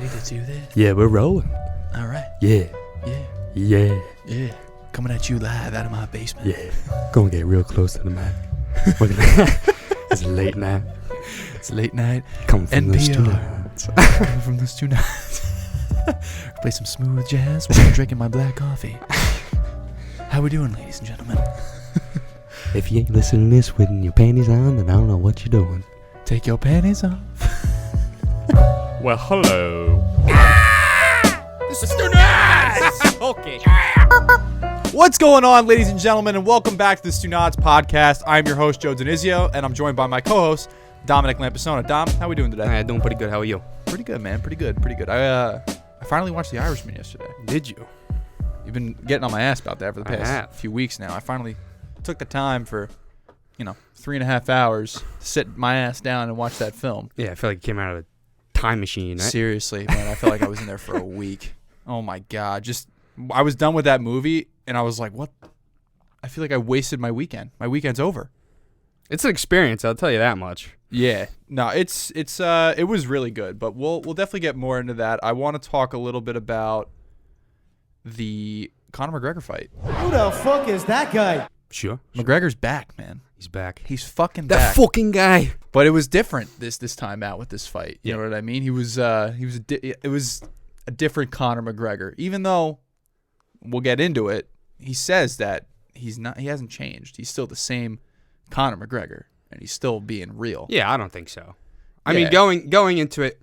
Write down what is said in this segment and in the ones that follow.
ready to do this? Yeah, we're rolling. All right. Yeah. Yeah. Yeah. Yeah. Coming at you live out of my basement. Yeah. Gonna get real close to the mic. Look at that. It's late night. It's late night. Coming from the NPR. Stunods. Coming from the Stunods. Play some smooth jazz while I'm drinking my black coffee. How we doing, ladies and gentlemen? If you ain't listening to this with your panties on, then I don't know what you're doing. Take your panties off. Well, hello. This is Stunods! Okay. What's going on, ladies and gentlemen, and welcome back to the Stunods podcast. I'm your host, Joe DiNizio, and I'm joined by my co-host, Dominic Lampasona. Dom, how we doing today? Doing pretty good. How are you? Pretty good, man. Pretty good. I finally watched The Irishman yesterday. Did you? You've been getting on my ass about that for the I past have. few weeks now. I finally took the time for, 3.5 hours to sit my ass down and watch that film. Yeah, I feel like it came out of a time machine, right? Seriously, man. I felt like I was in there for a week. Oh, my God. I was done with that movie, and I was like, what? I feel like I wasted my weekend. My weekend's over. It's an experience, I'll tell you that much. Yeah. No, it was really good, but we'll definitely get more into that. I want to talk a little bit about the Conor McGregor fight. Who the fuck is that guy? Sure. McGregor's back, man. He's back. He's fucking That back. fucking guy. But it was different this time out with this fight. You Yeah. know what I mean? It was a different Conor McGregor. Even though we'll get into it, he says that he hasn't changed. He's still the same Conor McGregor, and he's still being real. Yeah, I don't think so. I Yeah. mean, going into it,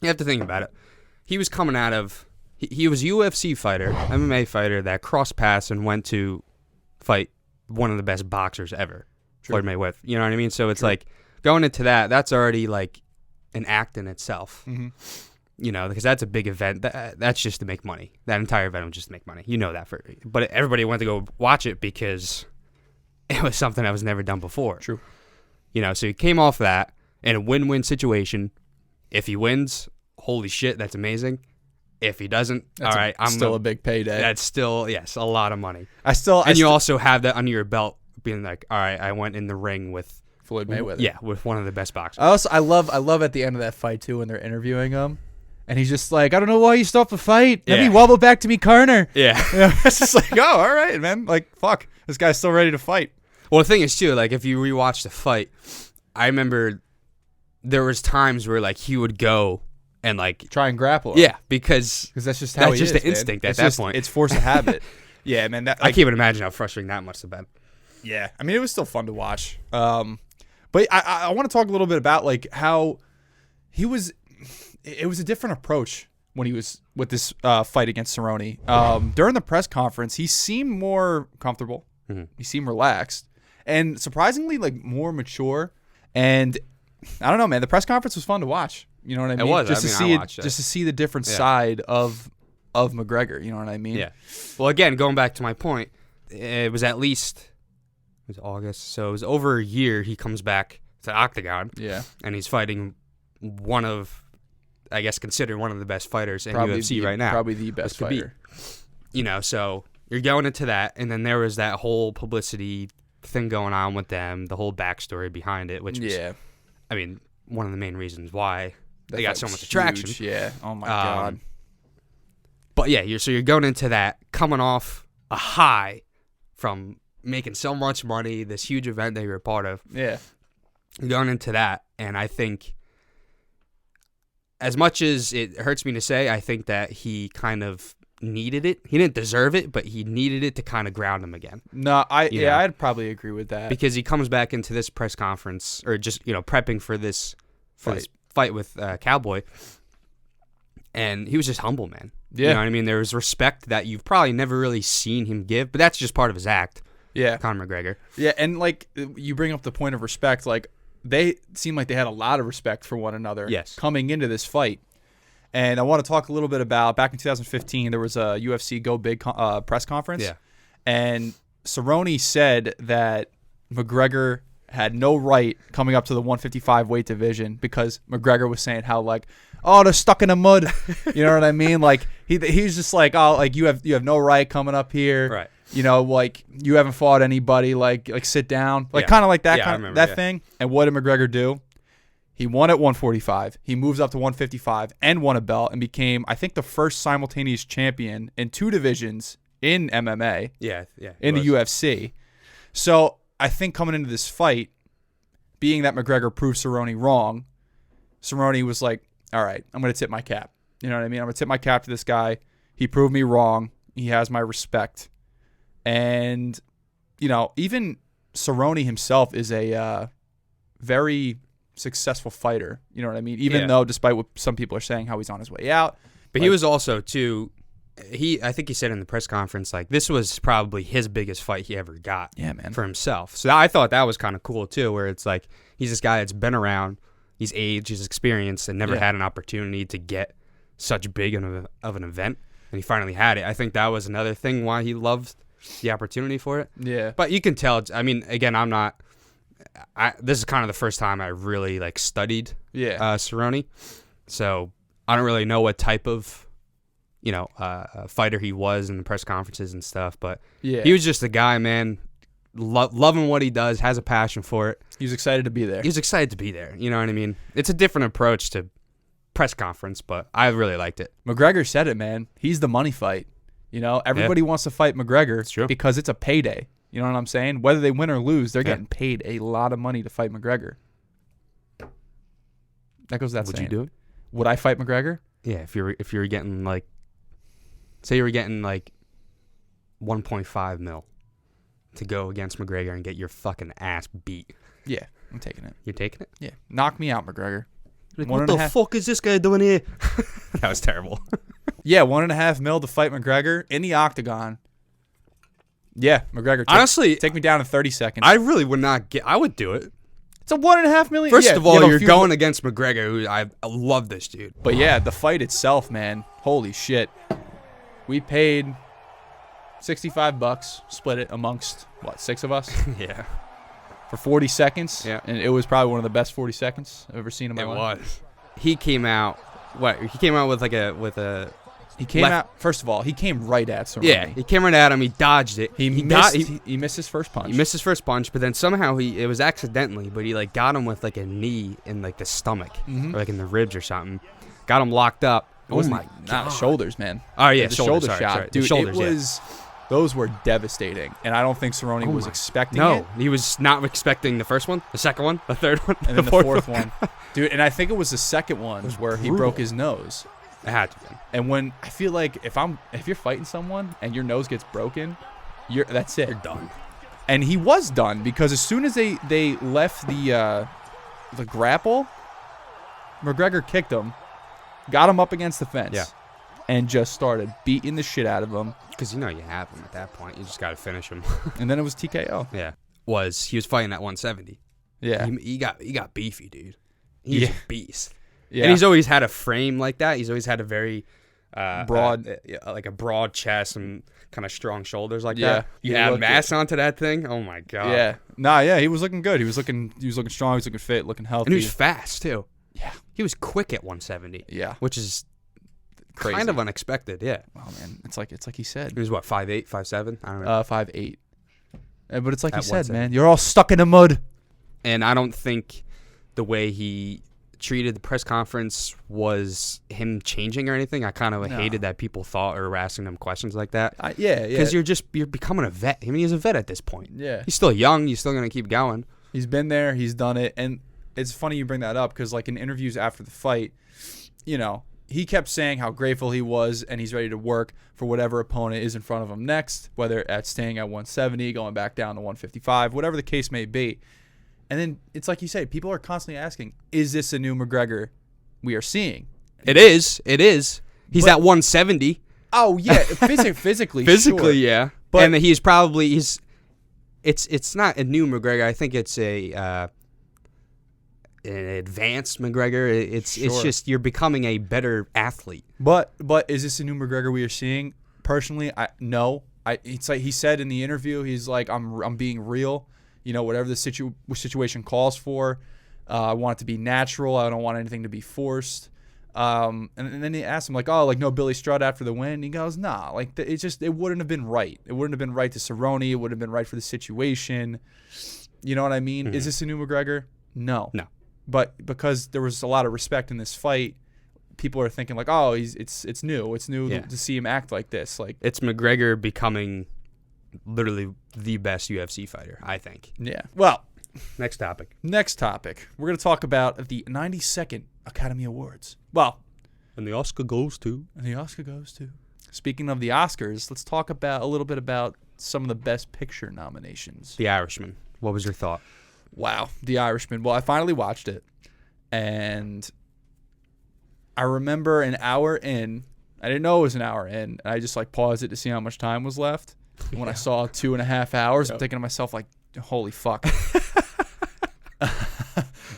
you have to think about it. He was coming out of he was a UFC fighter, MMA fighter that crossed paths and went to fight one of the best boxers ever, Floyd Mayweather. You know what I mean? So it's like going into that's already like an act in itself. Mm-hmm. You know, because that's a big event. That's just to make money. That entire event was just to make money. You know that. But everybody went to go watch it because it was something that was never done before. True. You know, so he came off that in a win-win situation. If he wins, holy shit, that's amazing. If he doesn't, all right, I'm still a big payday. That's still, yes, a lot of money. And You also have that under your belt, being like, all right, I went in the ring with Floyd Mayweather. Yeah, with one of the best boxers. I love at the end of that fight too when they're interviewing him, and he's just like, I don't know why you stopped the fight. Let me wobble back to me corner. Yeah. It's just like, oh, all right, man. Like, fuck, this guy's still ready to fight. Well, the thing is too, like if you rewatch the fight, I remember there was times where like he would go and like Try and grapple him. yeah, because That's just how that's he just is, the instinct man. at that point. It's force of habit. Yeah, man. I can't even imagine how frustrating that must have been. Yeah, I mean, it was still fun to watch. But I want to talk a little bit about like how he was. It was a different approach when he was with this fight against Cerrone. During the press conference, he seemed more comfortable. Mm-hmm. He seemed relaxed and surprisingly like more mature. And I don't know, man. The press conference was fun to watch. You know what I mean? It was. I watched it. Just to see the different side of McGregor. You know what I mean? Yeah. Well, again, going back to my point, it was at least August, so it was over a year. He comes back to Octagon. Yeah. And he's fighting one of, I guess, considered one of the best fighters in Probably UFC right now. Probably the best fighter. You know, so you're going into that, and then there was that whole publicity thing going on with them, the whole backstory behind it, which was, I mean, one of the main reasons why they got so much attraction. Huge. Yeah. Oh my God. But yeah, you're going into that, coming off a high from making so much money, this huge event that you're a part of. Yeah. You're going into that, and I think, as much as it hurts me to say, I think that he kind of needed it. He didn't deserve it, but he needed it to kind of ground him again. No, I'd probably agree with that. Because he comes back into this press conference, or just, prepping for this fight with Cowboy, and he was just humble, man. Yeah. You know what I mean? There was respect that you've probably never really seen him give, but that's just part of his act. Yeah. Conor McGregor. Yeah, and like you bring up the point of respect, like they seem like they had a lot of respect for one another coming into this fight. And I want to talk a little bit about back in 2015, there was a UFC Go Big press conference. Yeah. And Cerrone said that McGregor had no right coming up to the 155 weight division because McGregor was saying how like, oh, they're stuck in the mud. You know what I mean? Like he's just like, oh, like you have no right coming up here. Right. You know, like you haven't fought anybody. Like sit down. Like kind of like that thing. And what did McGregor do? He won at 145. He moves up to 155 and won a belt and became, I think, the first simultaneous champion in 2 divisions in MMA. Yeah. In the UFC. So I think coming into this fight, being that McGregor proved Cerrone wrong, Cerrone was like, all right, I'm going to tip my cap. You know what I mean? I'm going to tip my cap to this guy. He proved me wrong. He has my respect. And, even Cerrone himself is a very successful fighter. You know what I mean? Even though, despite what some people are saying, how he's on his way out. But he was also, too, I think he said in the press conference, like, this was probably his biggest fight he ever got for himself. So I thought that was kind of cool, too, where it's like, he's this guy that's been around, he's aged, he's experienced, and never had an opportunity to get such big of an event. And he finally had it. I think that was another thing why he loved the opportunity for it. Yeah. But you can tell, I mean, again, this is kind of the first time I really, like, studied Cerrone. So I don't really know what type of, fighter he was in the press conferences and stuff. But he was just a guy, man, loving what he does, has a passion for it. He was excited to be there. He was excited to be there. You know what I mean? It's a different approach to press conference, but I really liked it. McGregor said it, man. He's the money fight. Everybody wants to fight McGregor because it's a payday. You know what I'm saying? Whether they win or lose, they're getting paid a lot of money to fight McGregor. That goes that saying. Would you do it? Would I fight McGregor? Yeah, if you're getting like, say you were getting like 1.5 mil to go against McGregor and get your fucking ass beat. Yeah, I'm taking it. You're taking it? Yeah. Knock me out, McGregor. Like, what the fuck is this guy doing here? That was terrible. Yeah, $1.5 million to fight McGregor in the octagon. Yeah, McGregor. Honestly, take me down in 30 seconds. I really would not get. I would do it. It's a $1.5 million. First of all, you're going against McGregor, who I love this dude. But yeah, the fight itself, man. Holy shit. We paid $65, split it amongst, 6 of us? Yeah. For 40 seconds. Yeah. And it was probably one of the best 40 seconds I've ever seen in my life. It was. He came out, He came out with a... He came out, first of all, he came right at Cerrone. Yeah, he came right at him. He dodged it. He missed his first punch. He missed his first punch, but then somehow it was accidentally, but he like got him with like a knee in like the stomach or like in the ribs or something. Got him locked up. Oh my God. Shoulders, man. Oh yeah, the shoulder shot. Sorry. Dude, the shoulders, it was, those were devastating. And I don't think Cerrone was expecting it. No, he was not expecting the first one, the second one, the third one, and then the fourth one. Dude, and I think it was the second one where he broke his nose. It had to be. And when I feel like if you're fighting someone and your nose gets broken, that's it. You're done. And he was done because as soon as they left the grapple, McGregor kicked him, got him up against the fence, and just started beating the shit out of him. Because you have him at that point. You just got to finish him. And then it was TKO. Yeah. He was fighting at 170. Yeah. He got beefy, dude. He's a beast. Yeah. And he's always had a frame like that. He's always had a very broad, like a broad chest and kind of strong shoulders like Yeah. that. You add mass onto that thing. Oh my God. Yeah. He was looking good. He was looking strong. He was looking fit, looking healthy. And he was fast too. Yeah. He was quick at 170. Yeah. Which is crazy. Kind of unexpected. Yeah. Oh man, it's like he said. He was what, 5'8", 5'7"? I don't know. 5'8". But it's like he said, 170. man. You're all stuck in the mud. And I don't think the way he treated the press conference was him changing or anything. I kind of hated that people thought or were asking him questions like that. Yeah. Because you're becoming a vet. I mean, he's a vet at this point. Yeah. He's still young. He's still going to keep going. He's been there. He's done it. And it's funny you bring that up because, like, in interviews after the fight, he kept saying how grateful he was and he's ready to work for whatever opponent is in front of him next, whether at staying at 170, going back down to 155, whatever the case may be. And then it's like you said, people are constantly asking, is this a new McGregor we are seeing? It is. He's at 170. Oh, yeah. Physically, Physically, sure. yeah. But, and it's not a new McGregor. I think it's an advanced McGregor. It's just you're becoming a better athlete. But is this a new McGregor we are seeing? Personally, no. It's like he said in the interview, he's like, I'm being real. Whatever the situation calls for. I want it to be natural. I don't want anything to be forced. And then they asked him, like, no Billy Strutt after the win. And he goes, nah, like, it wouldn't have been right. It wouldn't have been right to Cerrone. It wouldn't have been right for the situation. You know what I mean? Mm-hmm. Is this a new McGregor? No. but because there was a lot of respect in this fight, people are thinking like, oh, it's new. It's new to see him act like this. Like it's McGregor becoming literally the best UFC fighter, I think. Yeah. Well, next topic. We're going to talk about the 92nd Academy Awards. Well, and the Oscar goes to. Speaking of the Oscars, let's talk about a little bit about some of the Best Picture nominations. The Irishman. What was your thought? Wow, The Irishman. Well, I finally watched it, and I remember an hour in. I didn't know it was an hour in, and I just like paused it to see how much time was left. And when I saw 2.5 hours, I'm thinking to myself like, holy fuck.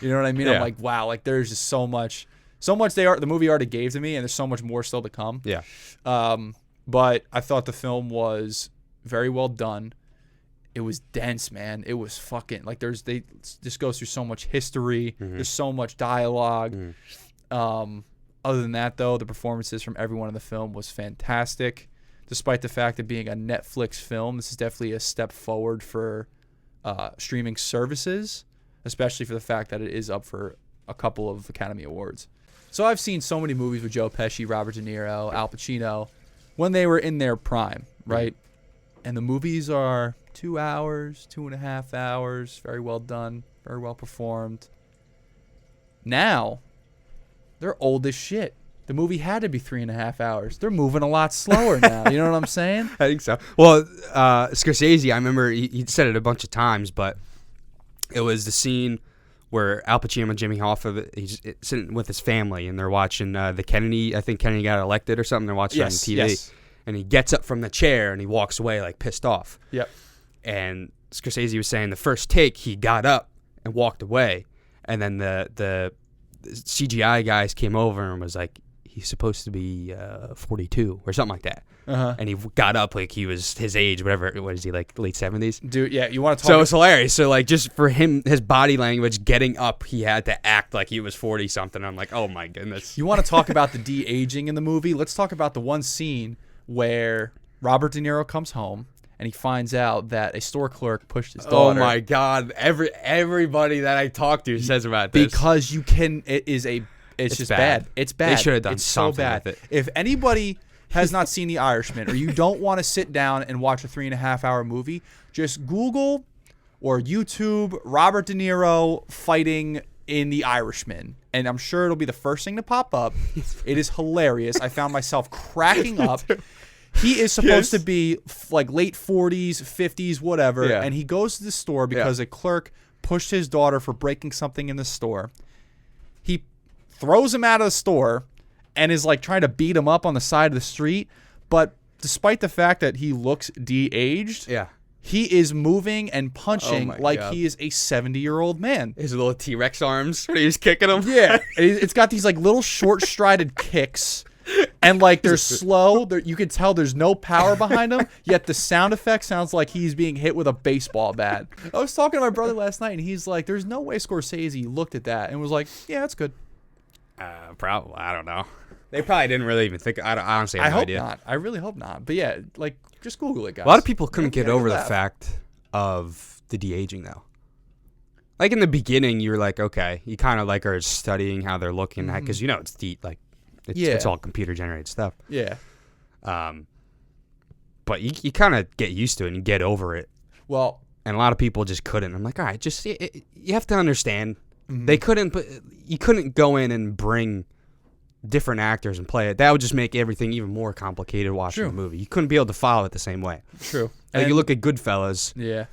You know what I mean? Yeah. I'm like, wow, like there's just so much the movie already gave to me, and there's so much more still to come. Yeah. But I thought the film was very well done. It was dense, man. It was fucking like this goes through so much history. Mm-hmm. There's so much dialogue. Other than that, though, the performances from everyone in the film was fantastic. Despite the fact of being a Netflix film, this is definitely a step forward for streaming services, especially for the fact that it is up for a couple of Academy Awards. So I've seen so many movies with Joe Pesci, Robert De Niro, Al Pacino when they were in their prime, right? And the movies are 2 hours, 2.5 hours, very well done, very well performed. Now, they're old as shit. The movie had to be 3.5 hours. They're moving a lot slower now. You know what I'm saying? I think so. Well, Scorsese, I remember he said it a bunch of times, but it was the scene where Al Pacino and Jimmy Hoffa, he's sitting with his family, and they're watching the Kennedy. I think Kennedy got elected or something. They're watching on TV. Yes. And he gets up from the chair, and he walks away, like, pissed off. Yep. And Scorsese was saying the first take, he got up and walked away. And then the CGI guys came over and was like, he's supposed to be 42 or something like that. Uh-huh. And he got up like he was his age, whatever. What is he, like late 70s? Dude, yeah, you want to talk... So it's hilarious. So like just for him, his body language, getting up, he had to act like he was 40-something. I'm like, oh my goodness. You want to talk about the de-aging in the movie? Let's talk about the one scene where Robert De Niro comes home and he finds out that a store clerk pushed his daughter. Oh my God. Everybody that I talk to says about this. Because you can... It's just bad. It's bad. They should have done it's something so bad. with it. If anybody has not seen The Irishman, or you don't want to sit down and watch a 3.5 hour movie, just Google or YouTube Robert De Niro fighting in The Irishman, and I'm sure it'll be the first thing to pop up. It is hilarious. I found myself cracking up. He is supposed to be like late 40s, 50s, whatever, and he goes to the store because a clerk pushed his daughter for breaking something in the store. He throws him out of the store and is like trying to beat him up on the side of the street. But despite the fact that he looks de-aged, he is moving and punching like he is a 70-year-old man. His little T-Rex arms when he's kicking him. Yeah. It's got these like little short-strided kicks. And like they're slow. You can tell there's no power behind them, yet the sound effect sounds like he's being hit with a baseball bat. I was talking to my brother last night, and he's like, there's no way Scorsese looked at that and was like, yeah, that's good. Probably. I don't know. They probably didn't really even think. I honestly have no idea. I hope not. I really hope not. But yeah, like, just Google it, guys. A lot of people couldn't get over the fact of the de-aging, though. Like, in the beginning, you're like, okay, you kind of like are studying how they're looking at, because you know it's all computer-generated stuff. Yeah. But you kind of get used to it and you get over it. Well, and a lot of people just couldn't. I'm like, all right, just you have to understand. They couldn't, but you couldn't go in and bring different actors and play it. That would just make everything even more complicated watching the movie. You couldn't be able to follow it the same way. True. Like, you look at Goodfellas. Yeah.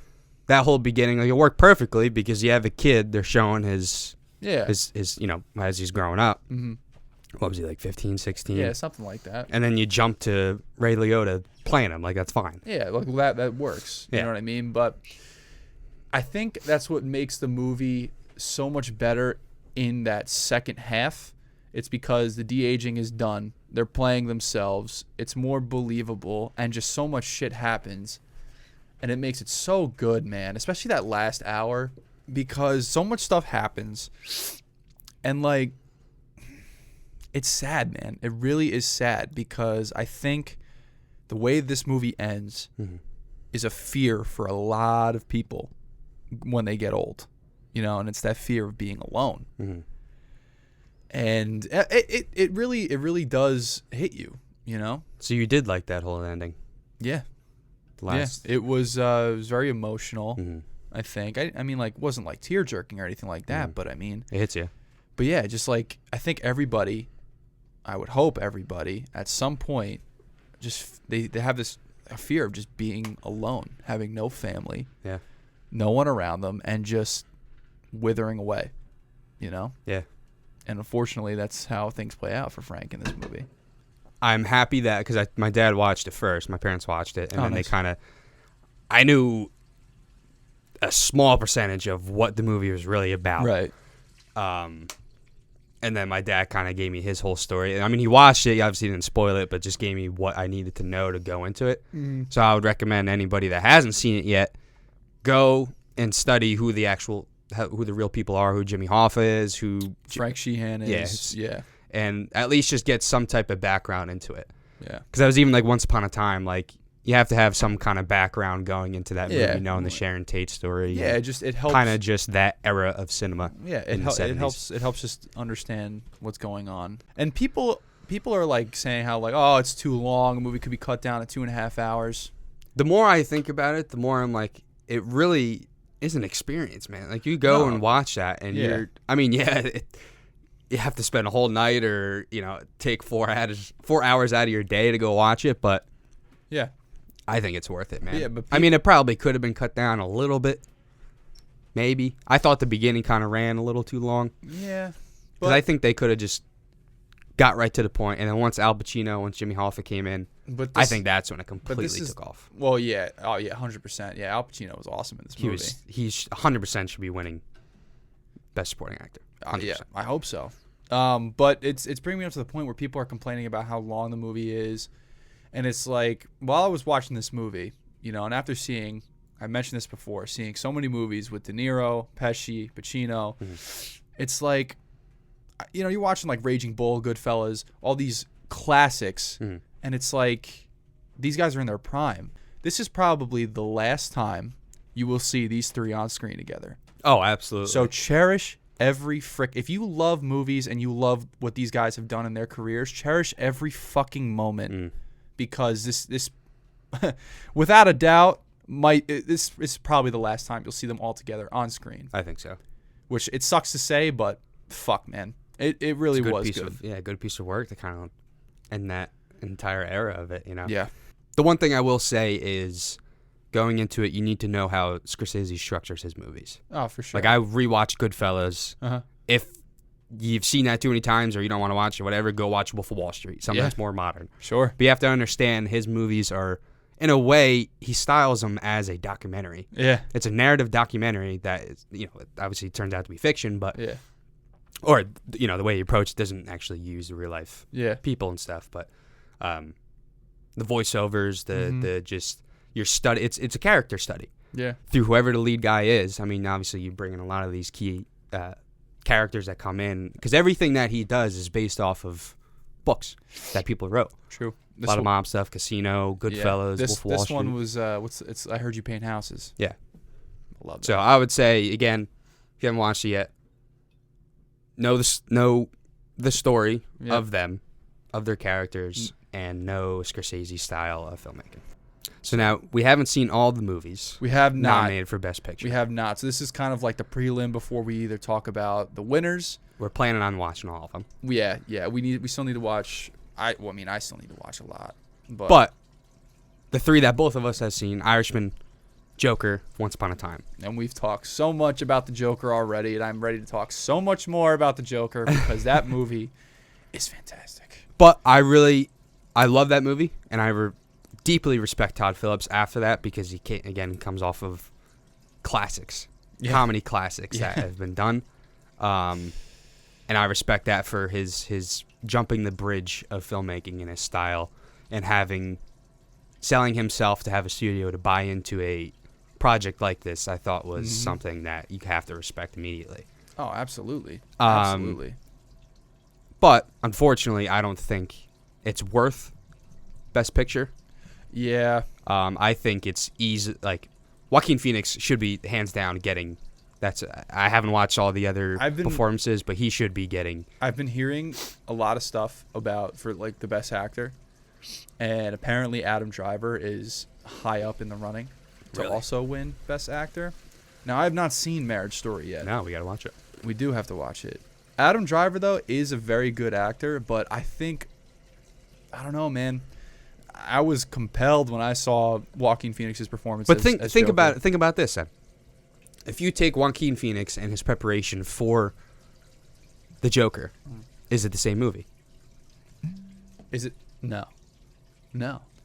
That whole beginning, like, it worked perfectly because you have a kid. They're showing his as he's growing up. Mm-hmm. What was he, like 15, 16? Yeah, something like that. And then you jump to Ray Liotta playing him. Like, that's fine. Yeah, like that works. You know what I mean? But I think that's what makes the movie so much better in that second half. It's because the de-aging is done. They're playing themselves. It's more believable, and just so much shit happens. And it makes it so good, man. Especially that last hour, because so much stuff happens. And, like, it's sad, man. It really is sad, because I think the way this movie ends is a fear for a lot of people when they get old. and it's that fear of being alone. Mm-hmm. And it really does hit you, So you did like that whole ending? Yeah. Last. Yeah, it was very emotional. Mm-hmm. I think. I mean, like, wasn't like tear jerking or anything like that, Mm-hmm. but I mean, It hits you. but yeah, just like I think everybody, I would hope everybody at some point, just they have this a fear of just being alone, having no family, Yeah. no one around them, and just withering away, Yeah. And unfortunately, that's how things play out for Frank in this movie. I'm happy that because my dad watched it first. My parents watched it, and then nice. they kind of. I knew a small percentage of what the movie was really about. Right. And then my dad kind of gave me his whole story. I mean, he watched it. He obviously didn't spoil it, but just gave me what I needed to know to go into it. Mm. So I would recommend anybody that hasn't seen it yet, go and study who the real people are, who Jimmy Hoffa is, who Frank Sheehan is. Yeah. and at least just get some type of background into it. Yeah. Because I was even like Once Upon a Time, like you have to have some kind of background going into that movie, Yeah. knowing the Sharon Tate story. Yeah. It helps. Kind of just that era of cinema. Yeah, in the 70s. it helps just understand what's going on. And people are like saying how like, oh, it's too long. A movie could be cut down to 2.5 hours. The more I think about it, the more I'm like, it really is an experience, man. Like you go and watch that, and you have to spend a whole night or take 4 hours out of your day to go watch it, but Yeah. I think it's worth it, man. Yeah, but I mean, it probably could have been cut down a little bit. Maybe. I thought the beginning kind of ran a little too long. Yeah. Because I think they could have just got right to the point. And then once Jimmy Hoffa came in, I think that's when it completely took off. Well, yeah. Oh, yeah, 100%. Yeah, Al Pacino was awesome in this movie. He's 100% should be winning Best Supporting Actor. 100%. Yeah, I hope so. But it's bringing me up to the point where people are complaining about how long the movie is. And it's like, while I was watching this movie, and after seeing, I mentioned this before, seeing so many movies with De Niro, Pesci, Pacino, it's like, you're watching like Raging Bull, Goodfellas, all these classics, and it's like, these guys are in their prime. This is probably the last time you will see these three on screen together. Oh, absolutely. So cherish every if you love movies and you love what these guys have done in their careers, cherish every fucking moment. Because this without a doubt, this is probably the last time you'll see them all together on screen. I think so. Which it sucks to say, but fuck, man. It really was good. Good piece of work to kind of end that entire era of it, Yeah. The one thing I will say is going into it, you need to know how Scorsese structures his movies. Oh, for sure. Like, I rewatched Goodfellas. Uh-huh. If you've seen that too many times or you don't want to watch it, whatever, go watch Wolf of Wall Street. Something that's more modern. Sure. But you have to understand his movies are, in a way, he styles them as a documentary. Yeah. It's a narrative documentary that is, obviously turns out to be fiction, but Yeah. or the way he approached doesn't actually use the real life people and stuff, but the voiceovers, the just your study, it's a character study. Yeah. Through whoever the lead guy is. I mean, obviously you bring in a lot of these key characters that come in, because everything that he does is based off of books that people wrote. True. A lot of mob stuff, Casino, Goodfellas, Wolf of Wall Street. This one was I Heard You Paint Houses. Yeah. I love that. So I would say, again, if you haven't watched it yet, know the story of them, of their characters, and know Scorsese style of filmmaking. So now, we haven't seen all the movies. We have not. Nominated for Best Picture. We have not. So this is kind of like the prelim before we either talk about the winners. We're planning on watching all of them. Yeah. We still need to watch. I still need to watch a lot. But the three that both of us have seen: Irishman, Joker, Once Upon a Time. And we've talked so much about the Joker already, and I'm ready to talk so much more about the Joker because that movie is fantastic. But I love that movie, and I deeply respect Todd Phillips after that, because he comes off of classics, comedy classics that have been done, and I respect that for his jumping the bridge of filmmaking in his style, and selling himself to have a studio to buy into a project like this. I thought was something that you have to respect immediately. Oh, absolutely, absolutely. But unfortunately, I don't think it's worth Best Picture. Yeah. I think it's easy. Like, Joaquin Phoenix should be hands down getting I haven't watched all the other I've been- performances, but he should be getting. I've been hearing a lot of stuff for like the best actor, and apparently Adam Driver is high up in the running to Really? also win best actor. Now I have not seen Marriage Story yet. No, we gotta watch it. We do have to watch it. Adam Driver though is a very good actor, but I don't know, man. I was compelled when I saw Joaquin Phoenix's performance. But as think Joker. think about this then. If you take Joaquin Phoenix and his preparation for the Joker, is it the same movie? Is it? No.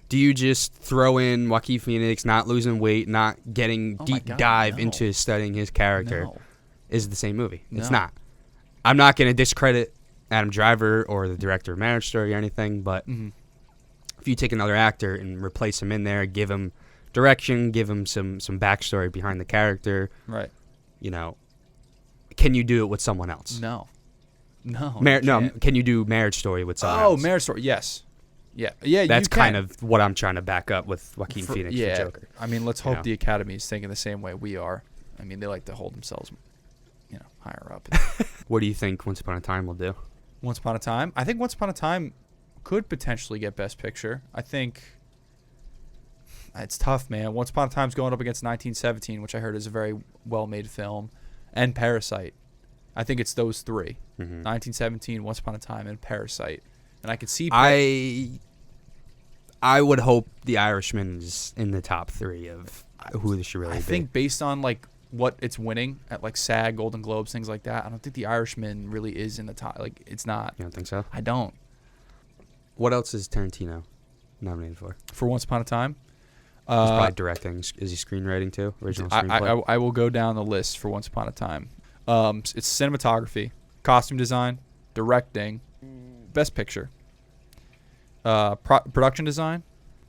Do you just throw in Joaquin Phoenix not losing weight, not getting Oh my deep God, dive no. into studying his character? No. Is it the same movie? It's No. not. I'm not going to discredit Adam Driver or the director of Marriage Story or anything, but Mhm. if you take another actor and replace him in there, give him direction, give him some backstory behind the character, Right. you know, can you do it with someone else? No. No. No, you can't. can you do Marriage Story with someone Oh, else? Marriage Story. Yes. Yeah. That's you can. kind of what I'm trying to back up with Joaquin Phoenix for Joker. I mean, let's You hope know? the Academy is thinking the same way we are. I mean, they like to hold themselves, higher up. What do you think Once Upon a Time will do? Once Upon a Time. I think Once Upon a Time could potentially get Best Picture. I think it's tough, man. Once Upon a Time's going up against 1917, which I heard is a very well-made film, and Parasite. I think it's those three: 1917, Once Upon a Time, and Parasite. And I could see. I would hope The Irishman is in the top 3 of who this should really I be. think based on like what it's winning at like SAG, Golden Globes, things like that, I don't think The Irishman really is in the top. Like, it's not. You don't think so? I don't. What else is Tarantino nominated for? For Once Upon a Time. He's probably directing. Is he screenwriting too? Original screenplay? I will go down the list for Once Upon a Time. It's cinematography, costume design, directing, best picture, production design,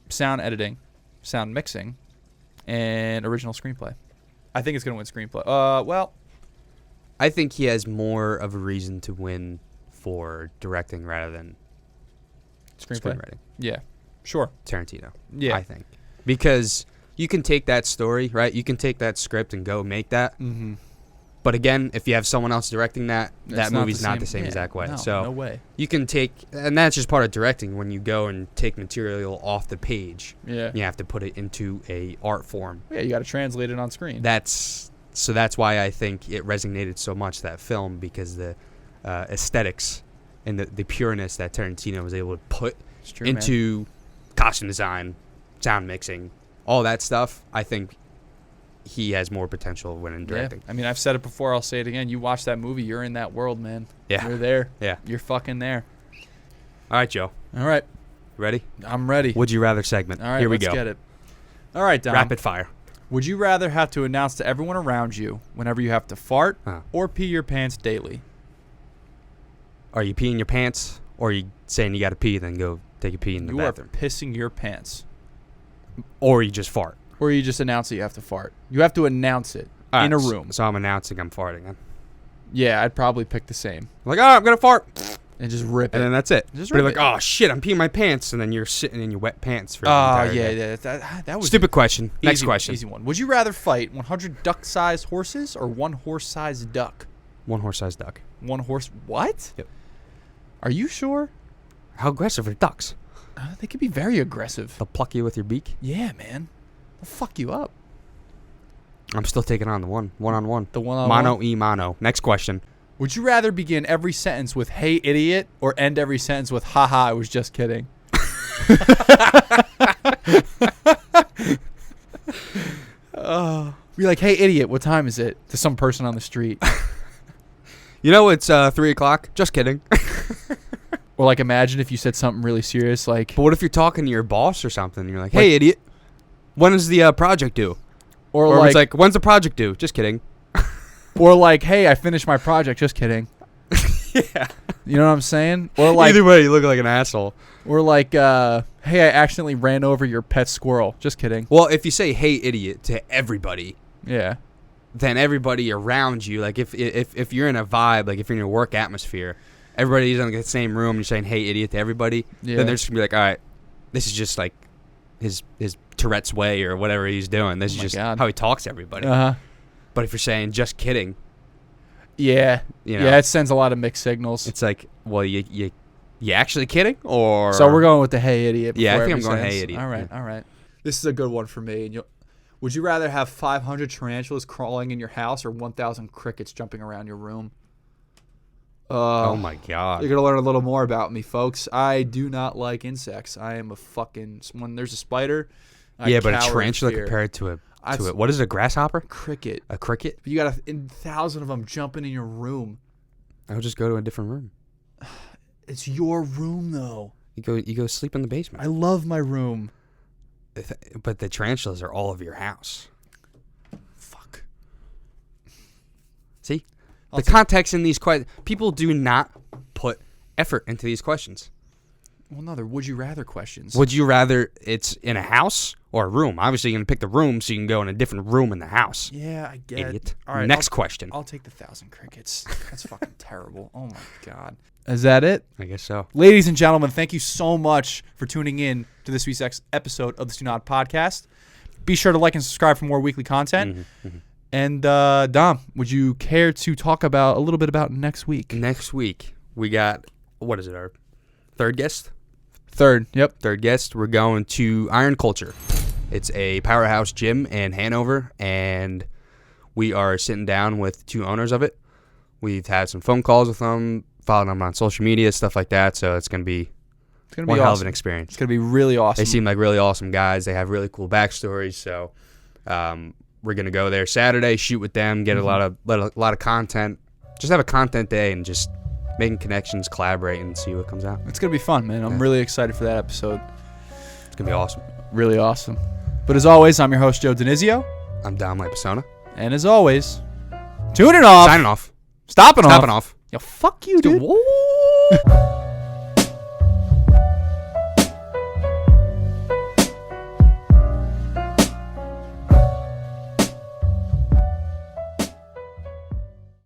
sound editing, sound mixing, and original screenplay. I think it's going to win screenplay. Well, I think he has more of a reason to win for directing rather than screenwriting. Yeah, sure. Tarantino. Yeah. I think. Because you can take that story, right? You can take that script and go make that. Mm-hmm. But again, if you have someone else directing that, that movie's not the same yeah, exact way. No, So no way. you can take, and that's just part of directing. When you go and take material off the page, Yeah. you have to put it into a art form. Yeah, you got to translate it on screen. That's why I think it resonated so much, that film, because the aesthetics and the pureness that Tarantino was able to put It's true, man. into costume design, sound mixing, all that stuff. I think he has more potential when in directing. I mean, I've said it before. I'll say it again. You watch that movie, you're in that world, man. Yeah. You're there. Yeah. You're fucking there. All right, Joe. All right. Ready? I'm ready. Would you rather segment? All right, Here we let's go. get it. All right, Dom. Rapid fire. Would you rather have to announce to everyone around you whenever you have to fart or pee your pants daily? Are you peeing your pants, or are you saying you got to pee, then go take a pee in the You bathroom? are pissing your pants. Or you just fart? Or you just announce that you have to fart. You have to announce it All in a right, room. So I'm announcing I'm farting. Then. Yeah, I'd probably pick the same. I'm like, oh, I'm going to fart. And just rip And it. then that's it. Just But you're rip like, it. oh, shit, I'm peeing my pants. And then you're sitting in your wet pants for the Oh, entire day. yeah. That was Stupid question. Next easy, question. Easy one. Would you rather fight 100 duck-sized horses or one horse-sized duck? One horse-sized duck. One horse. What? Yep. Are you sure? How aggressive are ducks? They could be very aggressive. They'll pluck you with your beak. Yeah, man. They'll fuck you up. I'm still taking on the one-on-one. The one-on-one? Mono e mono. Next question. Would you rather begin every sentence with "Hey, idiot," or end every sentence with "Haha, I was just kidding"? Be like, "Hey, idiot, what time is it?" to some person on the street. You know it's 3 o'clock. Just kidding. Or like, imagine if you said something really serious, like, But what if you're talking to your boss or something? And you're like, hey, idiot. When is the project due? Or it's like, when's the project due? Just kidding. or like, "Hey, I finished my project." Just kidding. Yeah. You know what I'm saying? Or like, Either way, you look like an asshole. or like, "Hey, I accidentally ran over your pet squirrel." Just kidding. Well, if you say, hey, idiot, to everybody, Yeah. then everybody around you, like if you're in a vibe, like if you're in your work atmosphere, everybody's in the same room, you're saying, hey, idiot, to everybody, Yeah. then they're just going to be like, all right, this is just like his Tourette's way or whatever he's doing. This Oh is my just God. how he talks to everybody. Uh huh. But if you're saying just kidding, Yeah. You know. Yeah, it sends a lot of mixed signals. it's like, well, you actually kidding, or So we're going with the hey idiot. Yeah, I before think I'm every going hey sentence. idiot. All right, Yeah. all right. This is a good one for me. Would you rather have 500 tarantulas crawling in your house or 1,000 crickets jumping around your room? Oh my god. You're going to learn a little more about me, folks. I do not like insects. I am a fucking... When there's a spider, I Yeah, but a cower in tarantula fear. compared to a what is a grasshopper? Cricket. A cricket? You got 1,000 of them jumping in your room. I would just go to a different room. It's your room, though. You go sleep in the basement. I love my room. But the tarantulas are all of your house. Fuck. See? The context in these questions, people do not put effort into these questions. Well, no, they're would you rather questions. Would you rather it's in a house or a room? Obviously, you're going to pick the room so you can go in a different room in the house. Yeah, I get Idiot. it. All right, Next question. I'll take the 1,000 crickets. That's fucking terrible. Oh, my God. Is that it? I guess so. Ladies and gentlemen, thank you so much for tuning in to this week's episode of the Stunods podcast. Be sure to like and subscribe for more weekly content. And, Dom, would you care to talk about a little bit about next week? Next week, we got, what is it, our third guest? Third, yep. Third guest, we're going to Iron Culture. It's a powerhouse gym in Hanover, and we are sitting down with two owners of it. We've had some phone calls with them, following them on social media, stuff like that, so it's going to be one hell of an experience. It's going to be really awesome. They seem like really awesome guys. They have really cool backstories, so we're going to go there Saturday, shoot with them, get a lot of content, just have a content day and just making connections, collaborate, and see what comes out. It's going to be fun, man. I'm really excited for that episode. It's going to be awesome. Really awesome. But as always, I'm your host, Joe DiNizio. I'm Dom Lampasona. And as always, tuning off. Signing off. Stopping off. Stopping off. Yo, fuck you, dude. Woo!